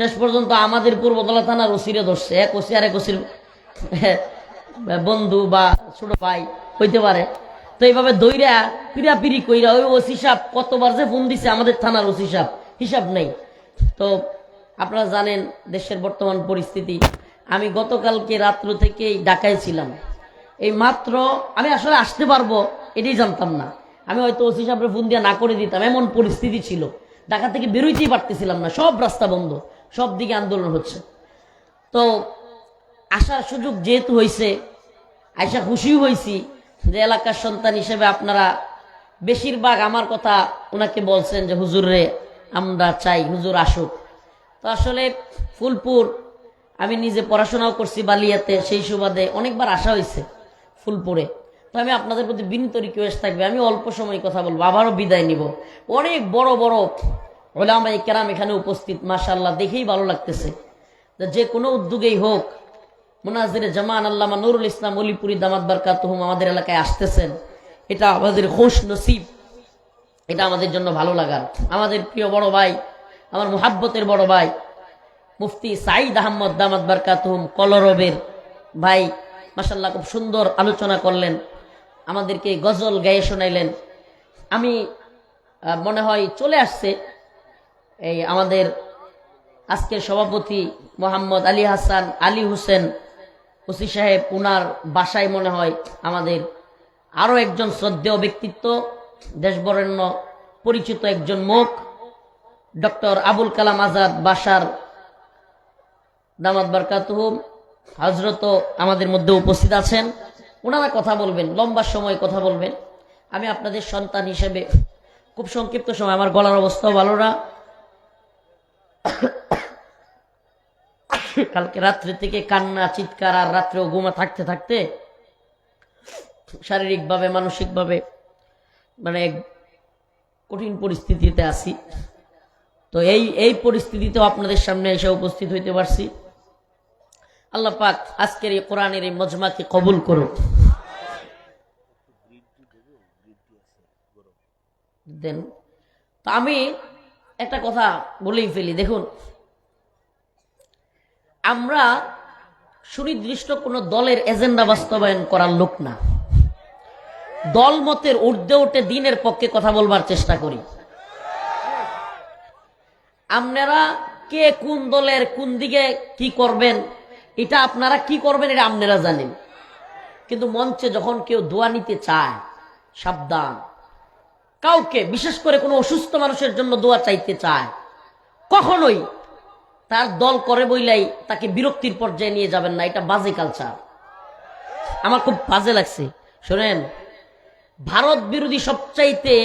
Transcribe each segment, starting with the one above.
শেষ পর্যন্ত আমাদের পূর্বতলা থানার ওসিরে ধরছে, এক ওসি আর এক ওসির বন্ধু বা ছোট ভাই হইতে পারে। তো এইভাবে দইরা পিরাপিরি কইরা ওই ওসি সাহেব কতবার যে ফোন দিছে আমাদের থানার ওসি সাহেব, হিসাব নেই। তো আপনারা জানেন দেশের বর্তমান পরিস্থিতি। আমি গতকালকে রাত্র থেকেই ঢাকায় ছিলাম। এই মাত্র আমি আসলে আসতে পারবো এটাই জানতাম না। আমি হয়তো ওসি সাহেবের ফোন দিয়ে না করে দিতাম, এমন পরিস্থিতি ছিল। ঢাকা থেকে বেরোইতেই পারতেছিলাম না, সব রাস্তা বন্ধ, সব দিকে আন্দোলন হচ্ছে। তো আসার সুযোগ যেহেতু হয়েছে, আইসা খুশিও হয়েছি যে এলাকার সন্তান হিসেবে আপনারা বেশিরভাগ আমার কথা ওনাকে বলছেন যে হুজুর রে আমরা চাই, হুজুর আসুক। তো আসলে ফুলপুর আমি নিজে পড়াশোনাও করছি বালিয়াতে, সেই সুবাদে অনেকবার আসা হয়েছে ফুলপুরে। তো আমি আপনাদের প্রতি বিনীত রিকোয়েস্ট থাকবে, আমি অল্প সময় কথা বলবো, আবারও বিদায় নিব। অনেক বড় বড় ওলামায়ে কেরাম এখানে উপস্থিত, মাশাআল্লাহ, দেখেই ভালো লাগতেছে। যে কোনো উদ্যোগেই হোক, মুনাজিরে জামান আল্লামা নুরুল ইসলাম অলিপুরি দামাত বারকাতুহুম আমাদের এলাকায় আসতেছেন, এটা আমাদের খুশ নসিব, এটা আমাদের জন্য ভালো লাগার। আমাদের প্রিয় বড় ভাই, আমার মুহাব্বতের বড় ভাই মুফতি সাঈদ আহমদ দামাত বারকাতুহুম কলরবের ভাই, মাশাআল্লাহ খুব সুন্দর আলোচনা করলেন, আমাদেরকে গজল গায়ে শোনাইলেন। আমি মনে হয় চলে আসছে এই আমাদের আজকের সভাপতি মোহাম্মদ আলী হাসান আলী হোসেন ওসি সাহেব, উনার বাসায় মনে হয় আমাদের আরো একজন শ্রদ্ধেয় ব্যক্তিত্ব, দেশবরেণ্য পরিচিত একজন মুখ, ডক্টর আবুল কালাম আজাদ বাসার দামাত বারকাতুহুম হযরত আমাদের মধ্যে উপস্থিত আছেন। ওনারা কথা বলবেন, লম্বা সময় কথা বলবেন। আমি আপনাদের সন্তান হিসেবে খুব সংক্ষিপ্ত সময়, আমার গলার অবস্থাও ভালো না, কালকে রাত্রে থেকে কান্না চিৎকার আর রাত্রেও ঘুমা থাকতে থাকতে শারীরিকভাবে মানসিকভাবে মানে কঠিন পরিস্থিতিতে আছি। তো এই পরিস্থিতিতেও আপনাদের সামনে এসে উপস্থিত হইতে পারছি। আল্লাহ পাক আজকের এই কোরআনের এই মজমাকে কবুল করুক। দেন তো আমি একটা কথা বলেই ফেলি, দেখুন আমরা সুনির্দিষ্ট কোন দলের এজেন্ডা বাস্তবায়ন করার লোক না, দল মতের ঊর্ধ্বে উঠে দিনের পক্ষে কথা বলবার চেষ্টা করি। আপনারা কে কোন দলের কোন দিকে কি করবেন, এটা আপনারা কি করবেন এটা আপনারা জানেন, কিন্তু মঞ্চে যখন কেউ দোয়া নিতে চায় সাবধান। কাউকে বিশেষ করে কোনো অসুস্থ মানুষের জন্য দোয়া চাইতে চায়, কখনোই তার দল করে বইলাই তাকে বিরক্তির পর্যায়ে নিয়ে যাবেন না, এটা বাজে কালচার। আমার খুব বাজে লাগছে। শোনেন, ভারত বিরোধী সবচাইতে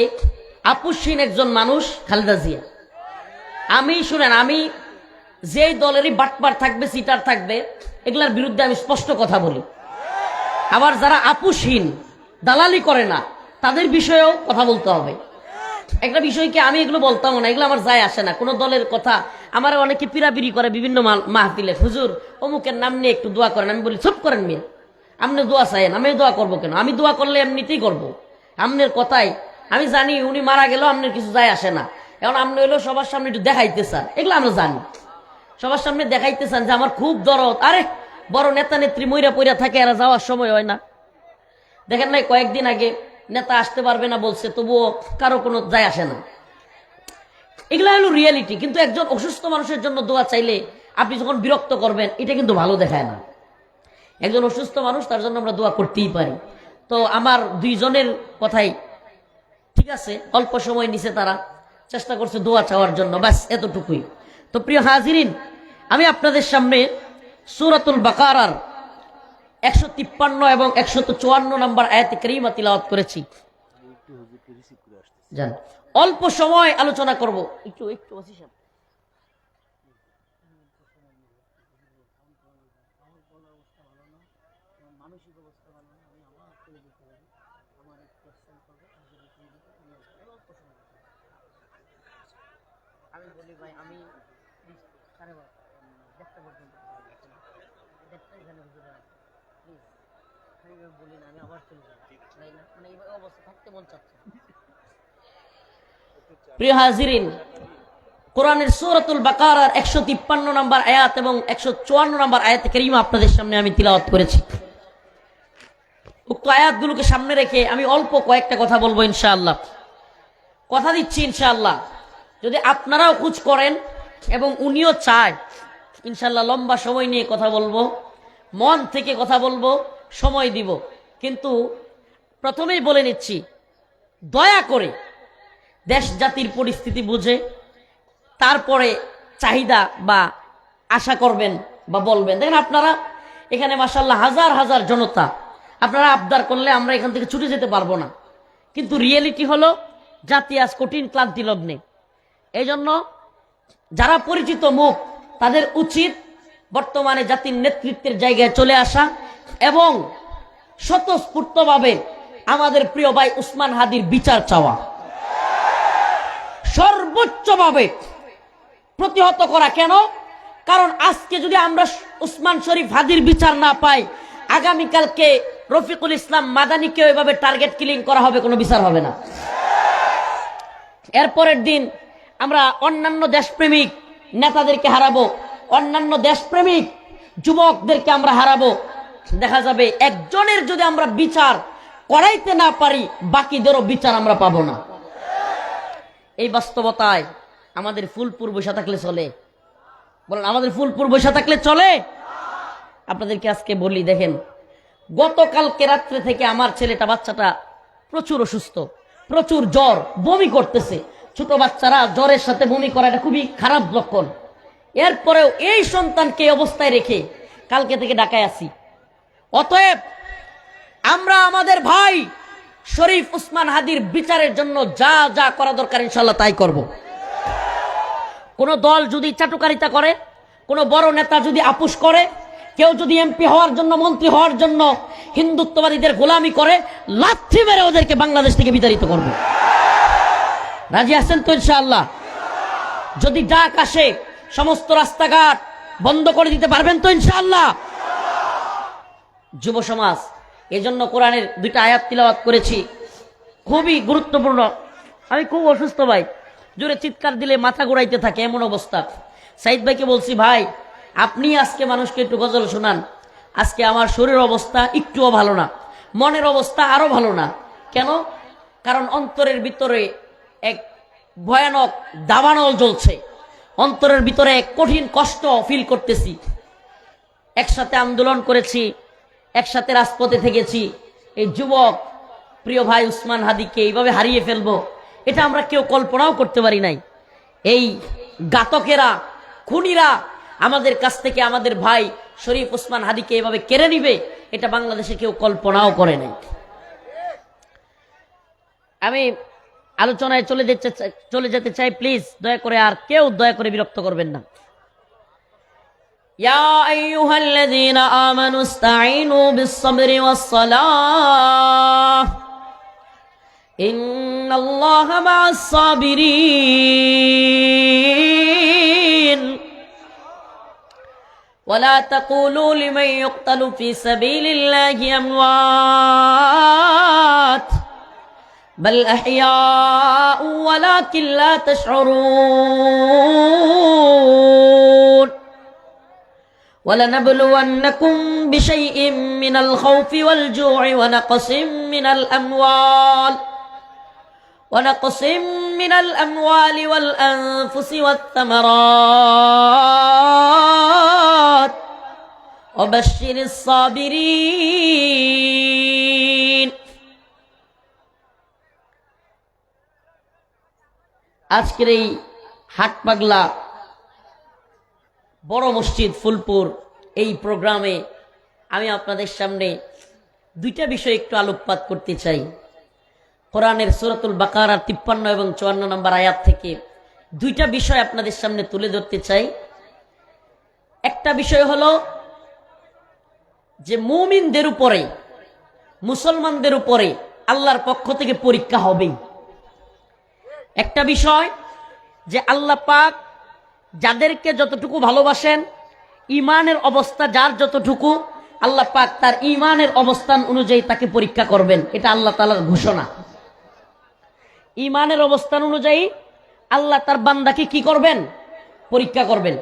আপুসহীন একজন মানুষ খালেদা জিয়া। আমি যেই দলেরই বাটপার থাকবে, সিটার থাকবে, এগুলার বিরুদ্ধে আমি স্পষ্ট কথা বলি। আবার যারা আপুসহীন, দালালি করে না, তাদের বিষয়েও কথা বলতে হবে। একটা বিষয়কে আমি এগুলো বলতাম না, এগুলো আমার যায় আসে না। কোন দলের কথা আমার অনেকে পিরাপিরি করে বিভিন্ন মাহফিলে, হুজুর অমুকের নাম নিয়ে একটু দোয়া করেন। আমি বলি চুপ করেন মিয়া, আপনি দোয়া চাইেন, আমি দোয়া করবো কেন? আমি দোয়া করলে এমনিতেই করবো। আমনের কথাই আমি জানি উনি মারা গেলেও আপনার কিছু যায় আসে না। এখন আপনি হইলেও সবার সামনে একটু দেখাইতে চান, এগুলো আমরা জানি। সবার সামনে দেখাইতে চান যে আমার খুব দরদ। আরে বড় নেতা নেত্রী মইরা পইরা থাকে, এরা যাওয়ার সময় হয় না। দেখেন নাই কয়েকদিন আগে নেতা আসতে পারবে না বলছে, তবুও কারো কোনো যায় আসে না। এগুলা হলো রিয়েলিটি। কিন্তু একজন অসুস্থ মানুষের জন্য দোয়া চাইলে আপনি যখন বিরক্ত করবেন, এটা কিন্তু ভালো দেখায় না। একজন অসুস্থ মানুষ, তার জন্য আমরা দোয়া করতেই পারি। তো আমার দুইজনের কথাই ঠিক আছে, অল্প সময় নিছে, তারা চেষ্টা করছে দোয়া চাওয়ার জন্য, ব্যাস এতটুকুই। তো প্রিয় হাজিরিন, আমি আপনাদের সামনে সূরাতুল বাকারার 153 এবং 154 নম্বর আয়াতে কারিমা তিলাওয়াত করেছি। জান অল্প সময় আলোচনা করব, একটু আমি বলি ভাই, আমি বলি না, আমি আবার চলে যাবো, মানে এই অবস্থা থাকতে মন চাচ্ছে। প্রিয় হাজিরিন, কোরআনের সূরাতুল বাকারার 153 নম্বর আয়াত এবং 154 নম্বর আয়াত কারীমা আপনাদের সামনে আমি তিলাওয়াত করেছি। উক্ত আয়াতগুলোকে সামনে রেখে আমি অল্প কয়েকটা কথা বলবো ইনশাআল্লাহ। কথা দিচ্ছি ইনশাআল্লাহ যদি আপনারাও কুছ করেন এবং উনিও চায়, ইনশাআল্লাহ লম্বা সময় নিয়ে কথা বলবো, মন থেকে কথা বলবো, সময় দিব। কিন্তু প্রথমেই বলে নিচ্ছি, দয়া করে দেশ জাতির পরিস্থিতি বুঝে তারপরে চাহিদা বা আশা করবেন বা বলবেন। দেখেন আপনারা এখানে মাশাআল্লাহ হাজার হাজার জনতা, আপনারা আবদার করলে আমরা এখান থেকে ছুটে যেতে পারবো না, কিন্তু রিয়েলিটি হলো জাতি আজ কঠিন ক্লান্তি লগ্নে। এই জন্য যারা পরিচিত মুখ তাদের উচিত বর্তমানে জাতির নেতৃত্বের জায়গায় চলে আসা এবং স্বতঃস্ফূর্তভাবে আমাদের প্রিয় ভাই উসমান হাদির বিচার চাওয়া, সর্বোচ্চভাবে প্রতিহত করা। কেন? কারণ আজকে যদি আমরা উসমান শরীফ হাদির বিচার না পাই, আগামীকালকে রফিকুল ইসলাম মাদানিকে ওইভাবে টার্গেট কিলিং করা হবে, কোনো বিচার হবে না। এরপরের দিন আমরা অন্যান্য দেশপ্রেমিক নেতাদেরকে হারাবো, অন্যান্য দেশপ্রেমিক যুবকদেরকে আমরা হারাবো। দেখা যাবে একজনের যদি আমরা বিচার করাইতে না পারি, বাকিদেরও বিচার আমরা পাবো না। এই বাস্তবতায় আমাদের ফুলপুর বসে থাকলে চলে? বলেন, আমাদের ফুলপুর বসে থাকলে চলে? আপনাদেরকে আজকে বলি, দেখেন গতকালকে রাত্রে থেকে আমার ছেলেটা, বাচ্চাটা প্রচুর অসুস্থ, প্রচুর জ্বর, বমি করতেছে। ছোট বাচ্চারা জ্বরের সাথে বমি করা এটা খুবই খারাপ লক্ষণ। এরপরেও এই সন্তানকে অবস্থায় রেখে কালকে থেকে ঢাকায় আসি। অতএব আমরা আমাদের ভাই শরীফ উসমান হাদির বিচারের জন্য যা যা করা দরকার ইনশাআল্লাহ তাই করব। কোন দল যদি চাটুকারিতা করে, কোন বড় নেতা যদি আপোষ করে, কেউ যদি এমপি হওয়ার জন্য, মন্ত্রী হওয়ার জন্য হিন্দুত্ববাদীদের গোলামি করে, লাথি মেরে ওদেরকে বাংলাদেশ থেকে বিতাড়িত করবে। রাজি আছেন তো ইনশাআল্লাহ? যদি ডাক আসে সমস্ত রাস্তাঘাট বন্ধ করে দিতে পারবেন তো ইনশাআল্লাহ? যুব সমাজ, এজন্য কোরআনের দুইটা আয়াত তিলাওয়াত করেছি, খুবই গুরুত্বপূর্ণ। আমি খুব অসুস্থ ভাই, জোরে চিৎকার দিলে মাথা ঘুরাইতে থাকে এমন অবস্থা। সাইদ ভাইকে বলছি, ভাই আপনি আজকে মানুষকে একটু গজল শোনান। আজকে আমার শরীরের অবস্থা একটুও ভালো না, মনের অবস্থা আরো ভালো না। কেন? কারণ অন্তরের ভিতরে এক ভয়ানক দাবানল জ্বলছে, অন্তরের ভিতরে এক কঠিন কষ্ট ফিল করতেছি। একসাথে আন্দোলন করেছি, একসাথে রাজপথে থেকেছি। এই যুবক প্রিয় ভাই উসমান হাদিকে এইভাবে হারিয়ে ফেলবো, এটা আমরা কেউ কল্পনাও করতে পারি নাই। এই ঘাতকেরা, খুনিরা আমাদের কাছ থেকে আমাদের ভাই শরীফ উসমান হাদিকে এভাবে কেড়ে নিবে, এটা বাংলাদেশে কেউ কল্পনাও করে নাই। আমি আলোচনায় চলে যেতে চাই। প্লিজ দয়া করে, আর কেউ দয়া করে বিরক্ত করবেন না। ইয়া আইয়ুহাল্লাযীনা আমানু ইসতাঈনু বিস-সাবরি ওয়াস-সালাহ ইন্নাল্লাহা মা'আস-সাবিরিন ওয়া লা তাকুলু লিমান ইউকতালু ফী সাবিলিল্লাহি আমওয়াত بل أحياء ولكن لا تشعرون ولنبلونكم بشيء من الخوف والجوع ونقص من الأموال والأنفس والثمرات وبشر الصابرين। আজকের এই হাটপাগলা বড় মসজিদ ফুলপুর এই প্রোগ্রামে আমি আপনাদের সামনে দুইটা বিষয় একটু আলোকপাত করতে চাই। কোরআনের সূরাতুল বাকারার 53 এবং 54 নম্বর আয়াত থেকে দুইটা বিষয় আপনাদের সামনে তুলে ধরতে চাই। একটা বিষয় হলো যে মুমিনদের উপরে, মুসলমানদের উপরে আল্লাহর পক্ষ থেকে পরীক্ষা হবেই। একটা বিষয় যে আল্লাহ পাক যাদেরকে যতটুকু ভালোবাসেন, ইমানের অবস্থা যার যতটুকু, আল্লাহ পাক তার ইমানের অবস্থান অনুযায়ী তাকে পরীক্ষা করবেন। এটা আল্লাহ তাআলার ঘোষণা। ইমানের অবস্থান অনুযায়ী আল্লাহ তার বান্দাকে কি করবেন? পরীক্ষা করবেন।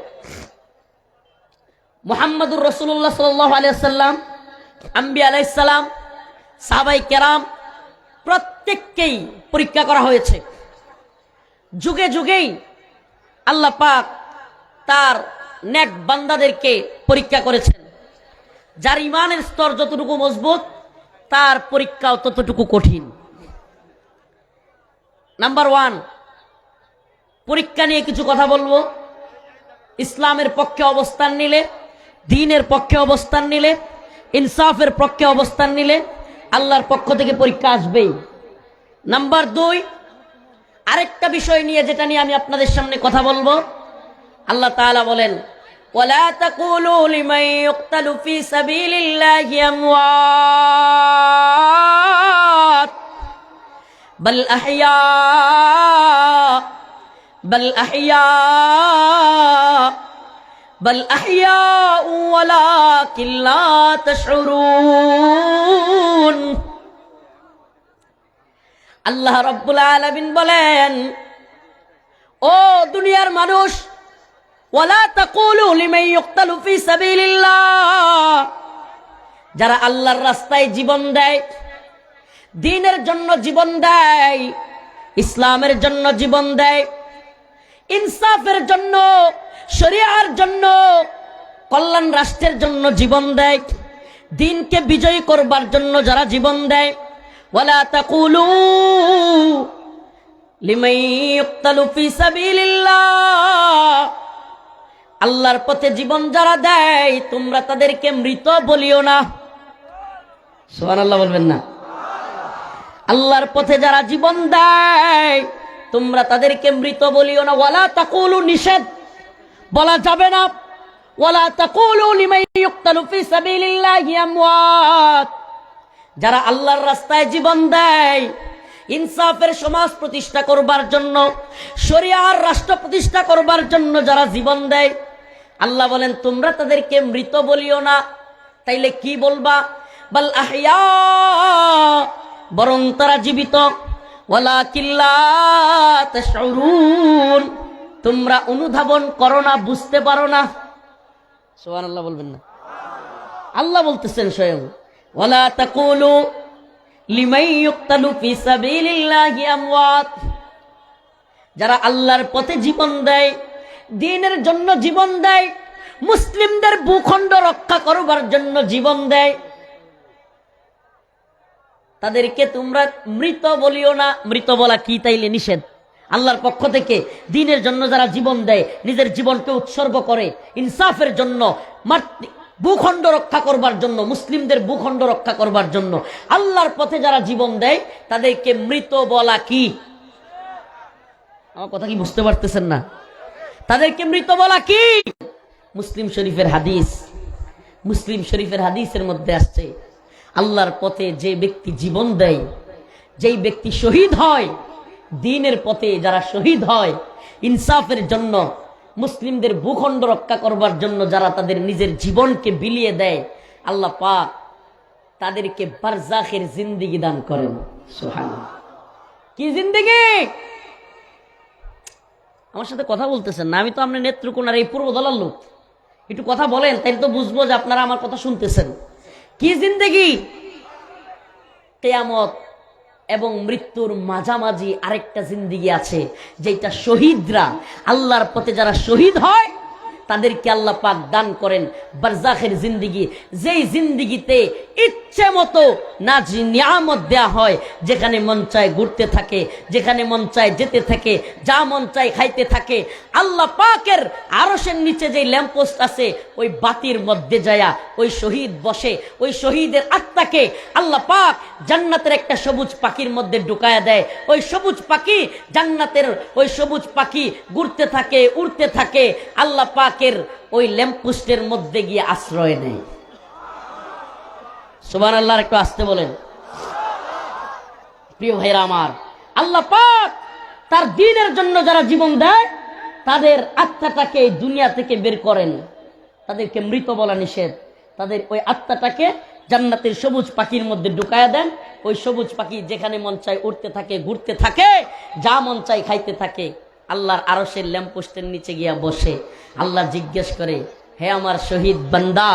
মুহাম্মদুর রাসূলুল্লাহ সাল্লাল্লাহু আলাইহি ওয়াসাল্লাম, আম্বিয়া আলাইহিস সালাম, সাহাবায়ে কেরাম প্রত্যেককেই পরীক্ষা করা হয়েছে। যুগে যুগেই আল্লাহ পাক তার নেক বান্দাদেরকে পরীক্ষা করেছেন। যার ইমানের স্তর যতটুকু মজবুত, তার পরীক্ষাও ততটুকু কঠিন। নাম্বার 1, পরীক্ষা নিয়ে কিছু কথা বলবো। ইসলামের পক্ষে অবস্থান নিলে, দ্বীনের পক্ষে অবস্থান নিলে, ইনসাফের পক্ষে অবস্থান নিলে আল্লাহর পক্ষ থেকে পরীক্ষা আসবেই। নাম্বার 2, আরেকটা বিষয় নিয়ে, যেটা নিয়ে আমি আপনাদের সামনে কথা বলবো। আল্লাহ তাআলা বলেন, ওয়ালা তাকুলু লিমান ইউকতালু ফি সাবিলিল্লাহি আমওয়াত বাল আহইয়া ওয়ালাকিন লা তাশউরুন। আল্লাহ রাব্বুল আলামিন বলেন, ও দুনিয়ার মানুষ, ওয়ালা তাকুলু লিমান ইউকতালু ফি সাবিলিল্লাহ, যারা আল্লাহর রাস্তায় জীবন দেয়, দ্বীনের জন্য জীবন দেয়, ইসলামের জন্য জীবন দেয়, ইনসাফের জন্য, শরিয়ার জন্য, কল্যাণ রাষ্ট্রের জন্য জীবন দেয়, দ্বীনকে বিজয়ী করবার জন্য যারা জীবন দেয়, ওয়ালা তাকুলু লিমান ইউকতালু ফি সাবিলিল্লাহ, আল্লাহর পথে জীবন যারা দেয় তোমরা তাদেরকে মৃত বলিও না। সুবহানাল্লাহ বলবেন না? আল্লাহর পথে যারা জীবন দেয় তোমরা তাদেরকে মৃত বলিও না। ওয়ালা তাকুলু, নিষেধ, বলা যাবে না। ওয়ালা তাকুলু লিমান ইউকতালু ফি সাবিলিল্লাহি আমওয়াত, যারা আল্লাহর রাস্তায় জীবন দেয়, ইনসাফের সমাজ প্রতিষ্ঠা করবার জন্য, শরিয়ার রাষ্ট্র প্রতিষ্ঠা করবার জন্য যারা জীবন দেয়, আল্লাহ বলেন তোমরা তাদেরকে মৃত বলিও না। তাইলে কি বলবা? বাল আহইয়া, বরং তারা জীবিত। ওয়ালাকিন লা তাশউরুন, তোমরা অনুধাবন করো না, বুঝতে পারো না। সুবহানাল্লাহ বলবেন না? আল্লাহ বলতেছেন স্বয়ং, ওয়ালা তাকুলু লিমান ইউকতালু ফি সাবিলিল্লাহি আমওয়াত, যারা আল্লাহর পথে জীবন দেয়, দ্বীনের জন্য জীবন দেয়, মুসলিমদের ভূখণ্ড রক্ষা করবার জন্য জীবন দেয়, তাদেরকে তোমরা মৃত বলিও না। মৃত বলা কি? তাইলে নিষেধ আল্লাহর পক্ষ থেকে। দ্বীনের জন্য যারা জীবন দেয়, নিজের জীবনকে উৎসর্গ করে ইনসাফের জন্য, ভূখণ্ড রক্ষা করবার জন্য, মুসলিমদের ভূখণ্ড রক্ষা করবার জন্য আল্লাহর পথে যারা জীবন দেয় তাদেরকে মৃত বলা কি? আমার কথা কি বুঝতে পারতেছেন না? তাদেরকে মৃত বলা কি? মুসলিম শরীফের হাদিস, মুসলিম শরীফের হাদিসের মধ্যে আসছে, আল্লাহর পথে যে ব্যক্তি জীবন দেয়, যেই ব্যক্তি শহীদ হয়, দ্বীনের পথে যারা শহীদ হয়, ইনসাফের জন্য, মুসলিমদের ভূখণ্ড রক্ষা করবার জন্য যারা তাদের নিজের জীবনকে বিলিয়ে দেয়, আল্লাহ পাক তাদেরকে বারজাখের জিন্দেগি দান করেন। সুবহানাল্লাহ। কি জিন্দেগি? আমার সাথে কথা বলতেছেন না? আমি তো আপনার নেত্রকোনার এই পূর্ব দলার লোক। একটু কথা বলেন, তাই তো বুঝবো যে আপনারা আমার কথা শুনতেছেন। কি জিন্দেগি? কিয়ামত এবং মৃত্যুর মাঝামাঝি আরেকটা জিন্দেগি আছে, যেটা শহীদরা, আল্লাহর পথে যারা শহীদ হয় তাদেরকে আল্লাহ পাক দান করেন বারজাখের জিন্দেগি, যেই জিন্দেগিতে ইচ্ছে মতো নিয়ামত দেয়া হয়, যেখানে মন চায় ঘুরতে থাকে, যেখানে মন চায় যেতে থাকে, যা মন চায় খাইতে থাকে। আল্লাহ পাকের আরশের নিচে যে ল্যাম্পপোস্ট আছে, ওই বাতির মধ্যে যায়া ওই শহীদ বসে, ওই শহীদের আত্মাকে আল্লাহ পাক জান্নাতের একটা সবুজ পাখির মধ্যে ঢুকায়া দেয়। ওই সবুজ পাখি, জান্নাতের ওই সবুজ পাখি ঘুরতে থাকে, উড়তে থাকে, আল্লাহ পাকের ওই ল্যাম্পপোস্টের মধ্যে গিয়ে আশ্রয় নেয়। সুবহানাল্লাহ, একটু আসতে বলেন। প্রিয় ভাইরা আমার, আল্লাহ পাক তার দ্বীনের জন্য যারা জীবন দেয় তাদের আত্মাটাকে দুনিয়া থেকে বের করেন, তাদেরকে মৃত বলা নিষেধ। তাদের ওই আত্মাটাকে জান্নাতের সবুজ পাখির মধ্যে ঢুকায়া দেন। ওই সবুজ পাখি যেখানে মন চায় উড়তে থাকে, ঘুরতে থাকে, যা মন চায় খাইতে থাকে। আল্লাহর আরশের ল্যাম্পপোস্টের নিচে গিয়া বসে। আল্লাহ জিজ্ঞেস করে, হে আমার শহীদ বান্দা,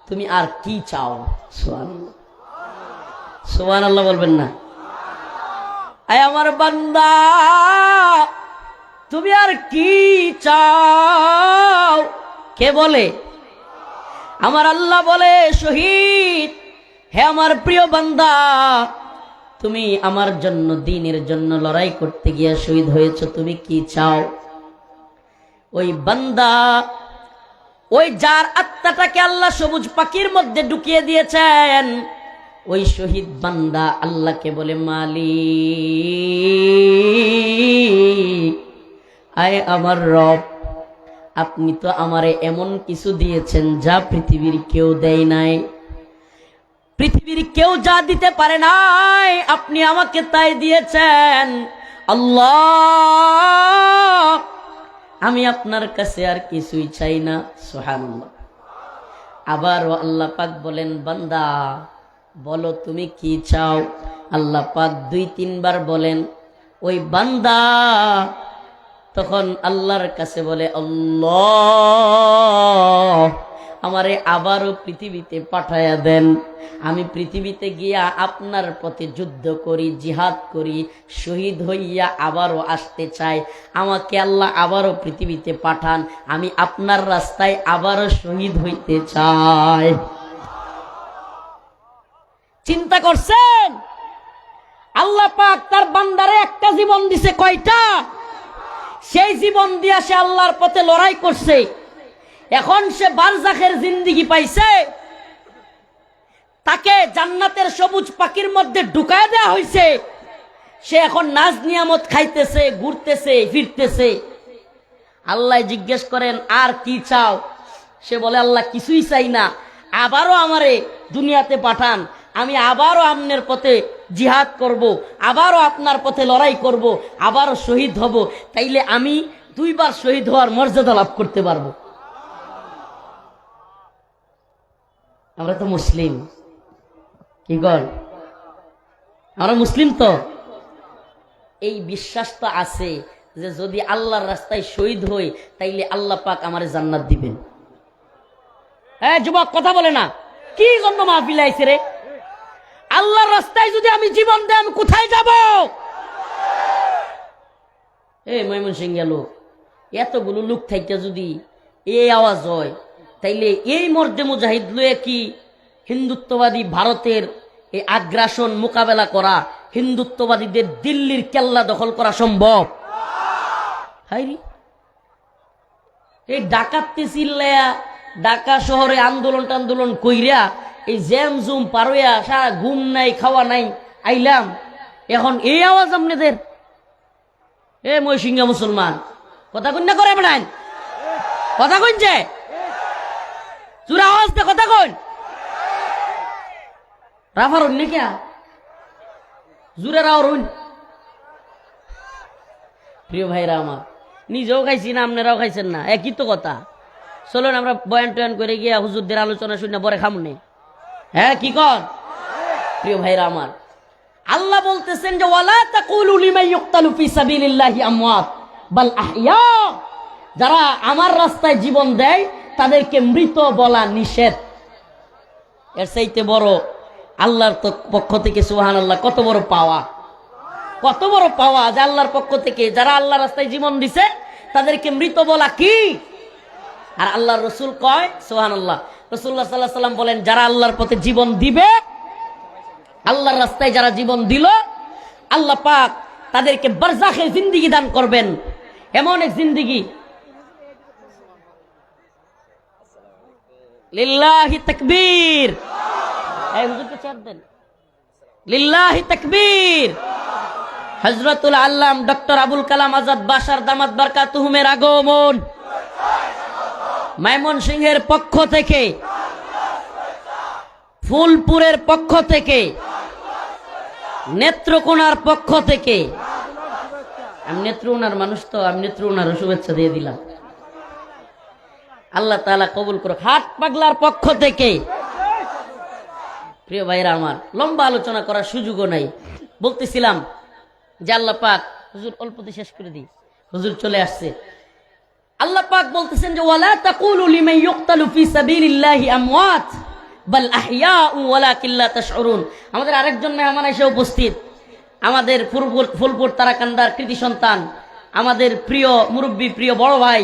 তুমি আর কি চাও? সুবহানাল্লাহ, সুবহানাল্লাহ বলবেন না? হে আমার বান্দা, তুমি আর কি চাও? কে বলে? আমার আল্লাহ বলে, শহীদ, হে আমার প্রিয় বান্দা, তুমি আমার জন্য, দ্বীনের জন্য লড়াই করতে গিয়ে শহীদ হয়েছো, তুমি কি চাও? ওই বান্দা, ওই যার আত্মাটাকে আল্লাহ সবুজ পাখির মধ্যে ঢুকিয়ে দিয়েছেন, ওই শহীদ বান্দা আল্লাহকে বলে, মালিক, আয় আমার রব, আপনি তো আমারে এমন কিছু দিয়েছেন যা পৃথিবীর কেউ দেয় নাই, পৃথিবীর কেউ যা দিতে পারে নাই, আপনি আমাকে তাই দিয়েছেন। আল্লাহ, আমি আপনার কাছে আর কিছুই চাই না। সুবহানাল্লাহ। আবার আল্লাহ পাক বলেন, বান্দা বলো তুমি কি চাও? আল্লাহ পাক 2-3 বার বলেন। ওই বান্দা তখন আল্লাহর কাছে বলে, আল্লাহ, আমারে আবারও পৃথিবীতে পাঠায়া দেন, আমি পৃথিবীতে গিয়া আপনার পথে যুদ্ধ করি, জিহাদ করি, শহীদ হইয়া আবারও আসতে চাই। আমাকে আল্লাহ আবারও পৃথিবীতে পাঠান, আমি আপনার রাস্তায় আবারও শহীদ হইতে চাই। চিন্তা করছেন? আল্লাহ পাক তার বান্দারে একটা জীবন দিছে, কয়টা? সেই জীবন দিয়া সে আল্লাহর পথে লড়াই করছে। এখন সে বারজাখের জিন্দেগি পাইছে, তাকে জান্নাতের সবুজ পাখির মধ্যে ঢুকায় দেওয়া হয়েছে। সে এখন নাজ নিয়ামত খাইতেছে, ঘুরতেছে, ফিরতেছে। আল্লাহ জিজ্ঞেস করেন, আর কি চাও? সে বলে, আল্লাহ কিছুই চাই না, আবারও আমারে দুনিয়াতে পাঠান, আমি আবারও আপনার পথে জিহাদ করব, আবারও আপনার পথে লড়াই করব, আবারও শহীদ হব, তাইলে আমি 2 বার শহীদ হওয়ার মর্যাদা লাভ করতে পারবো। আমরা তো মুসলিম, কি কর? আমরা মুসলিম তো। এই বিশ্বাস তো আছে যে যদি আল্লাহর রাস্তায় শহীদ হই, তাইলে আল্লাহ পাক আমারে জান্নাত দিবেন। হ্যাঁ যুবক, কথা বলে না, কি জন্য মাহফিল আইছে রে? আল্লাহর রাস্তায় যদি আমি জীবন দেই, আমি কোথায় যাব? এই ময়মনসিংহ লোক, এতগুলো লোক থাইকা যদি এই আওয়াজ হয়, তাইলে এই মর্দে মুজাহিদ লয়ে কি হিন্দুত্ববাদী ভারতের এই আগ্রাসন মোকাবেলা করা, হিন্দুত্ববাদীদের দিল্লির কেল্লা দখল করা সম্ভব? হাইরি, এই ডাকাততে চিল্লায়া ঢাকা শহরে আন্দোলন কইরা এই জ্যাম জুম পারোয়া, সারা ঘুম নাই, খাওয়া নাই, আইলাম, এখন এই আওয়াজ আপনাদের? এ ময়সিংহা মুসলমান, কথা কইন না করে বেড়ান, কথা কইছে চূড়া আওয়াজ দে, কথা কইন। রাফার হইন নাকি জুড়ে রাওয়ার হইন? প্রিয় ভাইরা আমার, নিজেও খাইছি না, আপনারাও খাইছেন না, একই তো কথা। চলুন আমরা বয়ান টয়ান করে গিয়া হুজুরদের আলোচনা শুনে পরে খামনে। হ্যাঁ কি কর? প্রিয় ভাইরা আমার, আল্লাহ বলতেছেন যে ওয়ালা তাকুলু লিমান ইউকতালু ফি সাবিলিল্লাহি আমওয়াত বাল আহইয়া, যারা আমার রাস্তায় জীবন দেয় তাদেরকে মৃত বলা নিষেধ। এর চাইতে বড় আল্লাহর পক্ষ থেকে সুবহানাল্লাহ কত বড় পাওয়া, কত বড় পাওয়া যে আল্লাহর পক্ষ থেকে যারা আল্লাহর রাস্তায় জীবন দিছে তাদেরকে মৃত বলা কি? আর আল্লাহর রাসূল কয় সুবহানাল্লাহ, রাসূলুল্লাহ সাল্লাল্লাহু আলাইহি ওয়াসাল্লাম বলেন, যারা আল্লাহর পথে জীবন দিবে, আল্লাহর রাস্তায় যারা জীবন দিল, আল্লাহ পাক তাদেরকে বারজাখে জিন্দেগি দান করবেন, এমন এক জিন্দেগি। লিল্লাহি তাকবীর, এই হুজুরকে চাপ দেন। লিল্লাহি তাকবীর। হযরতুল আল্লাম ডক্টর আবুল কালাম আজাদ বাশার দামাত বারকাতুহুমের আগমন ময়মনসিংহের পক্ষ থেকে, ফুলপুরের পক্ষ থেকে, নেত্রকোনার পক্ষ থেকে, আমি নেত্রকোনার মানুষ তো, আমি নেত্রকোনার শুভেচ্ছা দিয়ে দিলাম। আল্লাহ তাআলা কবুল করুক। হাট পাগলার পক্ষ থেকে, প্রিয় ভাইরা আমার, লম্বা আলোচনা করার সুযোগও নাই। বলতেছিলাম যে আল্লাহ পাক, হুজুর অল্পতে শেষ করে দিই, হুজুর চলে আসছে। আল্লাহ পাক বলতেছেন যে ওয়ালা তাকুলু লিমান ইউকতালু ফি সাবিলিল্লাহি আমওয়াত বাল আহইয়াউ ওয়ালাকিন লা তাশউরুন। আমাদের আরেকজন মেহমান এসে উপস্থিত, আমাদের ফুলপুর তারাকান্দার কৃতি সন্তান, আমাদের প্রিয় মুরব্বী, প্রিয় বড় ভাই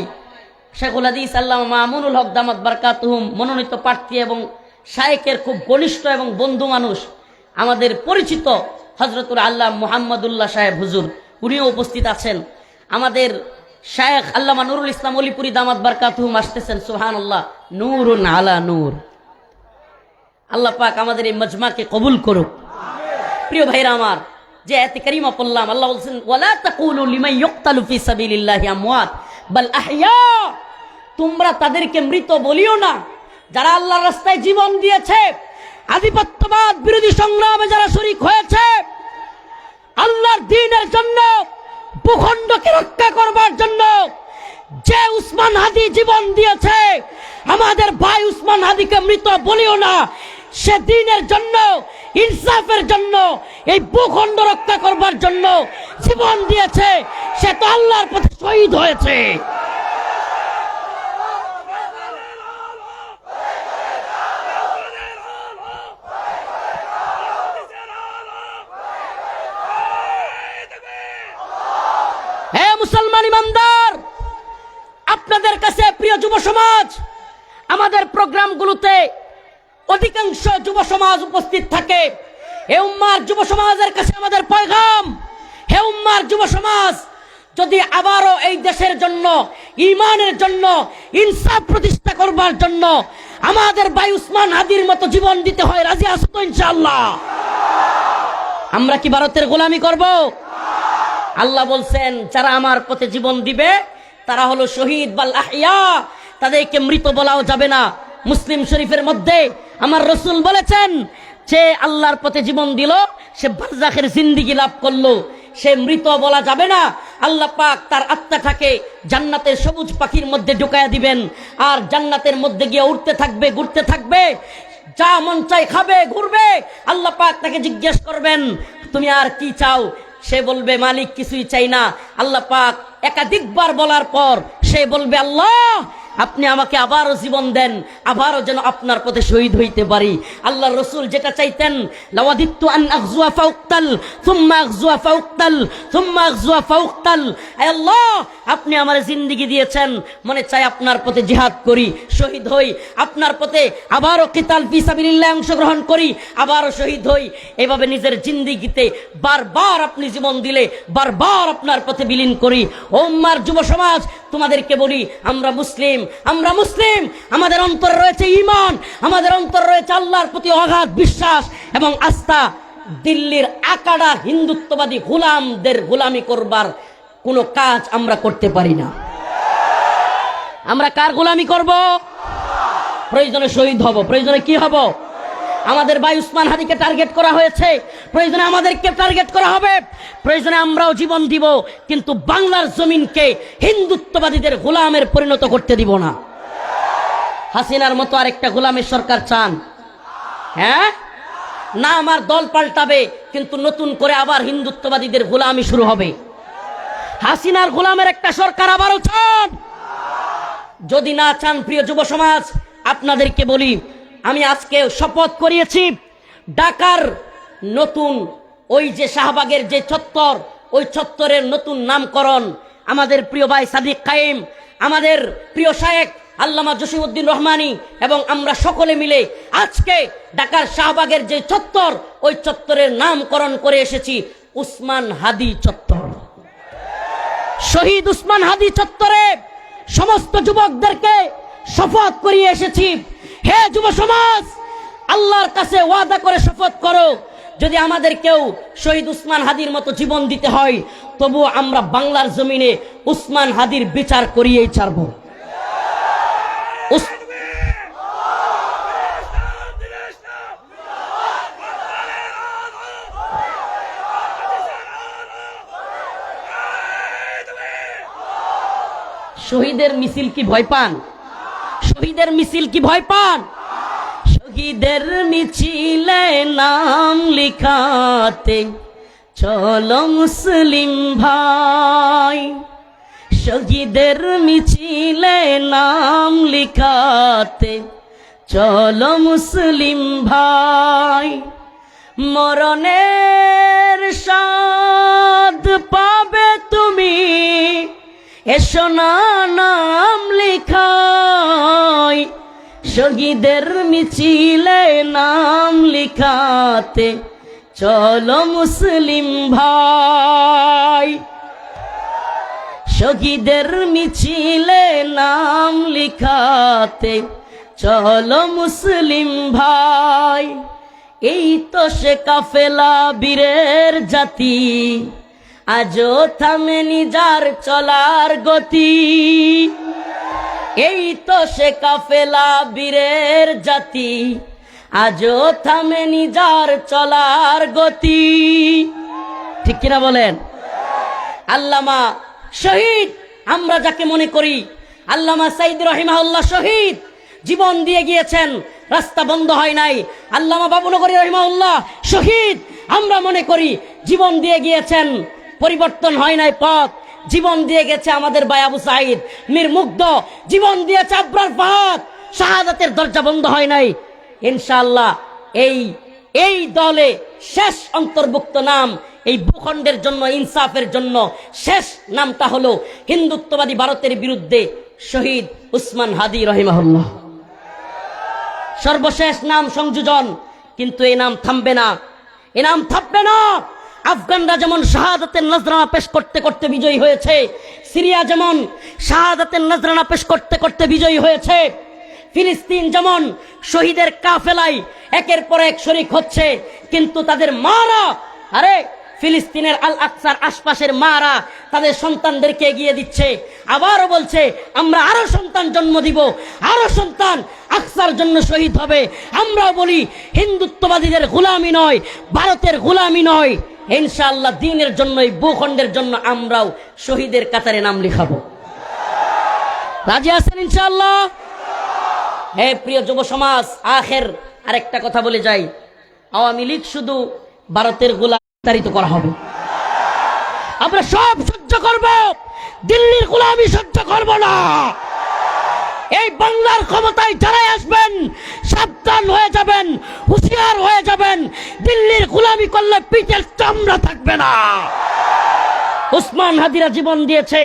শেখুল হাদিস আল্লামা মামুনুল হক দামাত বারকাতুহুম, মনোনীত প্রার্থী এবং শায়েখের খুব ঘনিষ্ঠ এবং বন্ধু মানুষ, আমাদের পরিচিত হযরতুল আল্লাহ মুহাম্মদুল্লাহ সাহেব হুজুর, উনিও উপস্থিত আছেন। আমাদের শায়েখ আল্লামা নুরুল ইসলাম অলিপুরি দামাত বারকাতুহুম আসতেছেন। সুবহানাল্লাহ, নূরুন আলা নূর। আল্লাহ পাক আমাদের এই মজমাকে কবুল করুক। প্রিয় ভাইরা আমার, যে আয়াতে কারিমা পড়লাম, আল্লাহ বলছেন ওয়ালা তাকুলু লিমান ইউকতালু ফি সাবিলিল্লাহি আমওয়াত বাল আহইয়া, তোমরা তাদেরকে মৃত বলিও না যারা আল্লাহর রাস্তায় জীবন দিয়েছে, আধিপত্যবাদ বিরোধী সংগ্রামে যারা শরীক হয়েছে, আল্লাহর দ্বীনের জন্য, ভূখণ্ডকে রক্ষা করবার জন্য। যে উসমান হাদি জীবন দিয়েছে, আমাদের ভাই উসমান হাদিকে মৃত বলিও না। সে দ্বীনের জন্য, ইনসাফের জন্য, এই ভূখণ্ড রক্ষা করবার জন্য জীবন দিয়েছে। সে তো আল্লাহর পথে শহীদ হয়েছে। হে মুসলমান ইমানদার, আপনাদের কাছে প্রিয় যুব সমাজ, আমাদের প্রোগ্রামগুলোতে অধিকাংশ যুব সমাজ উপস্থিত থাকে। হে উম্মার যুব সমাজের কাছে আমাদের পয়গাম, হে উম্মার যুব সমাজ, যদি আবারও এই দেশের জন্য, ঈমানের জন্য, ইনসাফ প্রতিষ্ঠা করবার জন্য আমাদের ভাই উসমান হাদির মতো জীবন দিতে হয়, রাজি আছো তো ইনশাআল্লাহ? আমরা কি ভারতের গোলামি করব? আল্লাহ বলছেন যারা আমার পথে জীবন দিবে তারা হলো শহীদ বাল আহইয়া, তাদেরকে মৃত বলাও যাবে না। মুসলিম শরীফের মধ্যে আমার রাসূল বলেছেন, যে আল্লাহর পথে জীবন দিল সে বারজাখের জিন্দেগি লাভ করলো, সে মৃত বলা যাবে না। আল্লাহ পাক তার আত্মাটাকে জান্নাতের সবুজ পাখির মধ্যে ঢুকায়া দিবেন, আর জান্নাতের মধ্যে গিয়ে উঠতে থাকবে, ঘুরতে থাকবে, যা মন চাই খাবে, ঘুরবে। আল্লাহ পাক তাকে জিজ্ঞেস করবেন তুমি আর কি চাও? সে বলবে মালিক কিছুই চাই না। আল্লাহ পাক একাধিকবার বলার পর সে বলবে আল্লাহ আপনি আমাকে আবারও জীবন দেন, আবারও যেন আপনার পথে শহীদ হইতে পারি। আল্লাহর রাসূল যেটা চাইতেন, লাওয়াদিতু আন আগজুয়া ফাউকতাল সুম্মা আগজুয়া ফাউকতাল সুম্মা আগজুয়া ফাউকতাল। আয় আল্লাহ, আপনি আমার জিন্দেগি দিয়েছেন, মনে চাই আপনার পথে জিহাদ করি, শহীদ হই, আপনার পথে আবারও কিতাল ফি সাবিলিল্লাহ অংশগ্রহণ করি, আবারও শহীদ হই। এভাবে নিজের জিন্দেগিতে বারবার আপনি জীবন দিলে বারবার আপনার পথে বিলীন করি। ও উম্মার যুব সমাজ, তোমাদেরকে বলি, আমরা মুসলিম, আমরা মুসলিম, আমাদের অন্তরে রয়েছে ঈমান, আমাদের অন্তরে রয়েছে আল্লাহর প্রতি অগাধ বিশ্বাস এবং আস্থা। দিল্লির আকাড়া হিন্দুত্ববাদী গোলামদের গোলামি করবার কোনো কাজ আমরা করতে পারি না। আমরা কার গোলামি করব? প্রয়োজনে শহীদ হব, প্রয়োজনে কি হব? আমাদের ভাই উসমান হাদিকে টার্গেট করা হয়েছে, প্রয়োজনে আমাদেরকে টার্গেট করা হবে, প্রয়োজনে আমরাও জীবন দিব, কিন্তু বাংলার জমিনকে হিন্দুত্ববাদীদের গোলামের পরিণত করতে দিব না। হাসিনার মতো আরেকটা গোলামের সরকার চান? হ্যাঁ না, আমার দল পাল্টাবে কিন্তু নতুন করে আবার হিন্দুত্ববাদীদের গোলামি শুরু হবে। হাসিনার গোলামের একটা সরকার আবারও চান? যদি না চান, প্রিয় যুব সমাজ, আপনাদেরকে বলি, আমি আজকে শপথ করিয়েছি, ঢাকার নতুন ওই যে শাহবাগের যে চত্বর, ওই চত্বরের নতুন নামকরণ আমাদের প্রিয় ভাই সাদিক কায়েম, আমাদের প্রিয় শায়েখ আল্লামা জসিমউদ্দিন রহমানী এবং আমরা সকলে মিলে আজকে ঢাকার শাহবাগের যে চত্বর, ওই চত্বরের নামকরণ করে এসেছি উসমান হাদি চত্বর। শহীদ উসমান হাদি চত্বরে সমস্ত যুবকদেরকে শপথ করিয়ে এসেছি, হে যুব সমাজ, আল্লাহর কাছে ওয়াদা করে শপথ করো, যদি আমাদের কেউ শহীদ উসমান হাদির মতো জীবন দিতে হয়, তবু আমরা বাংলার জমিনে উসমান হাদির বিচার করিয়েই ছাড়ব। শহীদের মিছিল কি ভয় পান? শহীদের মিছিল কি ভয় পান? শহীদের মিছিলে নাম লিখাতে চলো মুসলিম ভাই, শহীদের মিছিলে নাম লিখাতে চলো মুসলিম ভাই, মরণের স্বাদ পাবে তুমি, এসো না নাম লিখাই। শহীদের মিছিলে নাম লিখাতে চলো মুসলিম ভাই, শহীদের মিছিলে নাম লিখাতে চলো মুসলিম ভাই। এই তো সে কাফেলা বীরের জাতি, আজও থামেনি যার চলার গতি। এই তো সে কাফেলা বীরের জাতি, আজও থামেনি যার চলার গতি। ঠিক কিনা বলেন? আল্লামা শহীদ আমরা যাকে মনে করি, আল্লামা সাইদ রহিমাহুল্লাহ শহীদ, জীবন দিয়ে গিয়েছেন, রাস্তা বন্ধ হয় নাই। আল্লামা বাবুনগরী রহিমাহুল্লাহ শহীদ, আমরা মনে করি জীবন দিয়ে গিয়েছেন, পরিবর্তন হয় নাই পথ। জীবন দিয়ে গেছে আমাদের ভাই আবু সাঈদ মীর মুগ্ধ, জীবন দিয়েছে আবরার ফাহাদ, শাহাদাতের দরজা বন্ধ হয় নাই। ইনশাআল্লাহ এই দলে শেষ অন্তর্ভুক্ত নাম, এই ভূখণ্ডের জন্য, ইনসাফের জন্য শেষ নামটা হলো হিন্দুত্ববাদী ভারতের বিরুদ্ধে শহীদ উসমান হাদি রহিমাহুল্লাহ। সর্বশেষ নাম সংযোজন, কিন্তু এই নাম থামবে না, এই নাম থামবে না। আফগানরা যেমন শাহাদাতের নজরানা পেশ করতে করতে বিজয়ী হয়েছে, সিরিয়া যেমন শাহাদাতের নজরানা পেশ করতে করতে বিজয়ী হয়েছে, ফিলিস্তিন যেমন শহীদের কাফেলায় একের পর এক শরীক হচ্ছে, কিন্তু তাদের মারা, আরে ফিলিস্তিনের আল আকসার আশপাশের মারা তাদের সন্তানদেরকে এগিয়ে দিচ্ছে। আবারও বলছে আমরা আরো সন্তান জন্ম দিব, আরো সন্তান আকসার জন্য শহীদ হবে। আমরাও বলি হিন্দুত্ববাদীদের গোলামি নয়, ভারতের গোলামি নয়। ইনশাআল্লাহ দ্বীনের জন্য, এই ভূখণ্ডের জন্য আমরাও শহীদের কাতারে নাম লিখাবো। রাজি আছেন ইনশাআল্লাহ? হে প্রিয় যুব সমাজ, আরেকটা কথা বলে যাই, আওয়ামী লীগ শুধু ভারতের গোলামি বিস্তারিত করা হবে, আমরা সব সহ্য করব, দিল্লির গোলামি সহ্য করব না। এই বাংলার ক্ষমতায় যারাই আসবেন সাবধান হয়ে যাবেন, হুঁশিয়ার হয়ে যাবেন, দিল্লির গোলামি করলে পিঠের চামড়া থাকবে না। উসমান হাদিরা জীবন দিয়েছে,